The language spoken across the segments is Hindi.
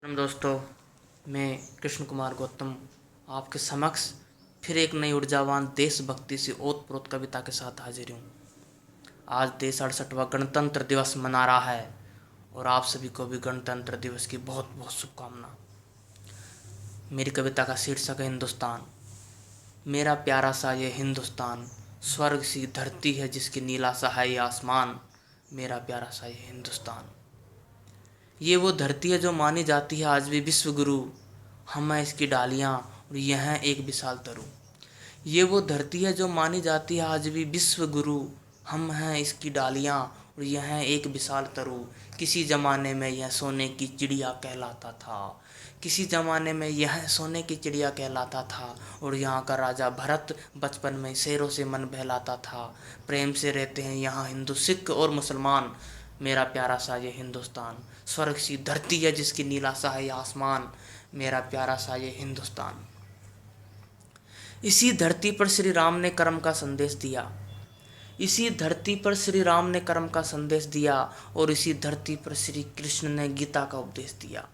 दोस्तों, मैं कृष्ण कुमार गौतम आपके समक्ष फिर एक नई ऊर्जावान देशभक्ति से ओतप्रोत कविता के साथ हाजिर हूँ। आज देश 68वां गणतंत्र दिवस मना रहा है और आप सभी को भी गणतंत्र दिवस की बहुत बहुत शुभकामना। मेरी कविता का शीर्षक है हिंदुस्तान। मेरा प्यारा सा ये हिंदुस्तान, स्वर्ग सी धरती है जिसकी नीला सा है ये आसमान। मेरा प्यारा सा ये हिंदुस्तान, ये वो धरती है जो मानी जाती है आज भी विश्व गुरु। हम हैं इसकी डालियाँ और यह है एक विशाल तरु। ये वो धरती है जो मानी जाती है आज भी विश्व गुरु। हम हैं इसकी डालियाँ और यह है एक विशाल तरु। किसी ज़माने में यह सोने की चिड़िया कहलाता था। किसी ज़माने में यह सोने की चिड़िया कहलाता था और यहाँ का राजा भरत बचपन में शेरों से मन बहलाता था। प्रेम से रहते हैं यहाँ हिंदू, सिख और मुसलमान। मेरा प्यारा सा ये हिंदुस्तान, स्वर्ग सी धरती है जिसकी नीला सा है आसमान। मेरा प्यारा सा ये हिंदुस्तान। इसी धरती पर श्री राम ने कर्म का संदेश दिया। इसी धरती पर श्री राम ने कर्म का संदेश दिया और इसी धरती पर श्री कृष्ण ने गीता का उपदेश दिया।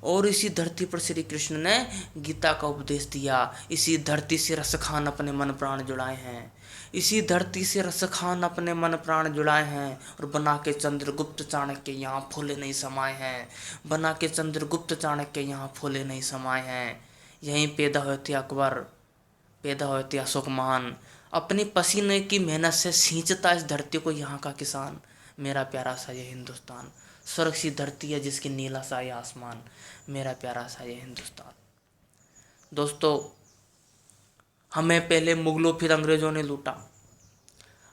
और इसी धरती पर श्री कृष्ण ने गीता का उपदेश दिया। इसी धरती से रसखान अपने मन प्राण जुड़ाए हैं। इसी धरती से रसखान अपने मन प्राण जुड़ाए हैं और बना के चंद्रगुप्त चाणक्य यहाँ फूले नहीं समाये हैं। बना के चंद्रगुप्त चाणक्य यहाँ फूले नहीं समाये हैं। यहीं पैदा हुए थे अकबर, पैदा हुए थे अशोक महान। अपनी पसीने की मेहनत से सींचता इस धरती को यहाँ का किसान। मेरा प्यारा सा ये हिंदुस्तान, स्वर्ग सी धरती है जिसकी नीला सा ये आसमान। मेरा प्यारा सा ये हिंदुस्तान। दोस्तों, हमें पहले मुगलों फिर अंग्रेज़ों ने लूटा।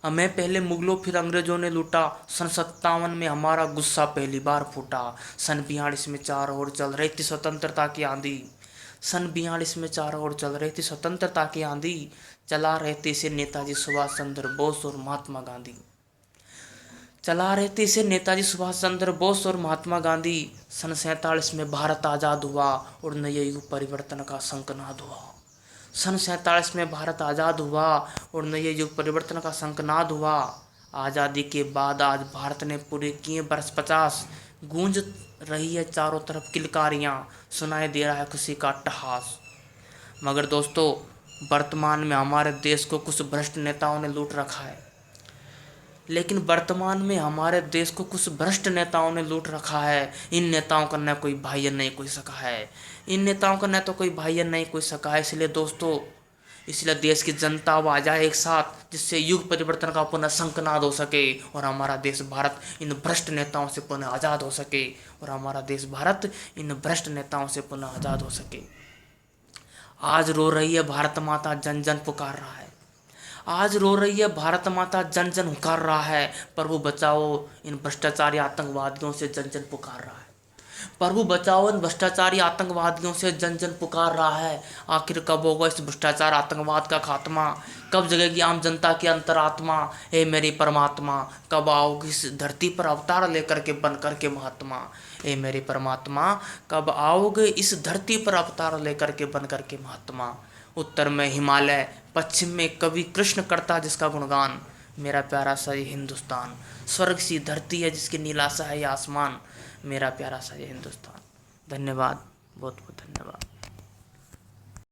हमें पहले मुगलों फिर अंग्रेज़ों ने लूटा। सन 57 में हमारा गुस्सा पहली बार फूटा। सन 42 में चारों ओर चल रही थी स्वतंत्रता की आंधी। सन 42 में चारों ओर चल रही थी स्वतंत्रता की आंधी। चला रहे थे इसे नेताजी सुभाष चंद्र बोस और महात्मा गांधी। चला रहे थे इसे नेताजी सुभाष चंद्र बोस और महात्मा गांधी। सन 47 में भारत आज़ाद हुआ और नए युग परिवर्तन का शंखनाद हुआ। सन 47 में भारत आज़ाद हुआ और नए युग परिवर्तन का शंखनाद हुआ। आज़ादी के बाद आज भारत ने पूरे किए वर्ष 50। गूंज रही है चारों तरफ किलकारियाँ, सुनाई दे रहा है खुशी का अट्टहास। मगर दोस्तों, वर्तमान में हमारे देश को कुछ भ्रष्ट नेताओं ने लूट रखा है। लेकिन वर्तमान में हमारे देश को कुछ भ्रष्ट नेताओं ने लूट रखा है। इन नेताओं का न कोई भाई नहीं कोई सका है। इन नेताओं का न तो कोई भाई नहीं कोई सका है। इसलिए दोस्तों, इसलिए देश की जनता अब आ जाए एक साथ, जिससे युग परिवर्तन का पुनः शंखनाद हो सके और हमारा देश भारत इन भ्रष्ट नेताओं से पुनः आज़ाद हो सके। और हमारा देश भारत इन भ्रष्ट नेताओं से पुनः आज़ाद हो सके। आज रो रही है भारत माता, जन जन पुकार रहा है। आज रो रही है भारत माता, जन जन हुकार रहा है। प्रभु बचाओ इन भ्रष्टाचारी आतंकवादियों से, जन जन पुकार रहा है। प्रभु बचाओ इन भ्रष्टाचारी आतंकवादियों से, जन जन पुकार रहा है। आखिर कब होगा इस भ्रष्टाचार आतंकवाद का खात्मा? कब जगेगी आम जनता की अंतरात्मा? हे मेरी परमात्मा, कब आओगी इस धरती पर अवतार लेकर के बन कर के महात्मा? हे मेरी परमात्मा, कब आओगे इस धरती पर अवतार लेकर के बन कर के महात्मा? उत्तर में हिमालय, पश्चिम में कवि कृष्ण करता जिसका गुणगान। मेरा प्यारा सा ये हिंदुस्तान, स्वर्ग सी धरती है जिसकी नीला सा है आसमान। मेरा प्यारा सा ये हिंदुस्तान। धन्यवाद, बहुत बहुत धन्यवाद।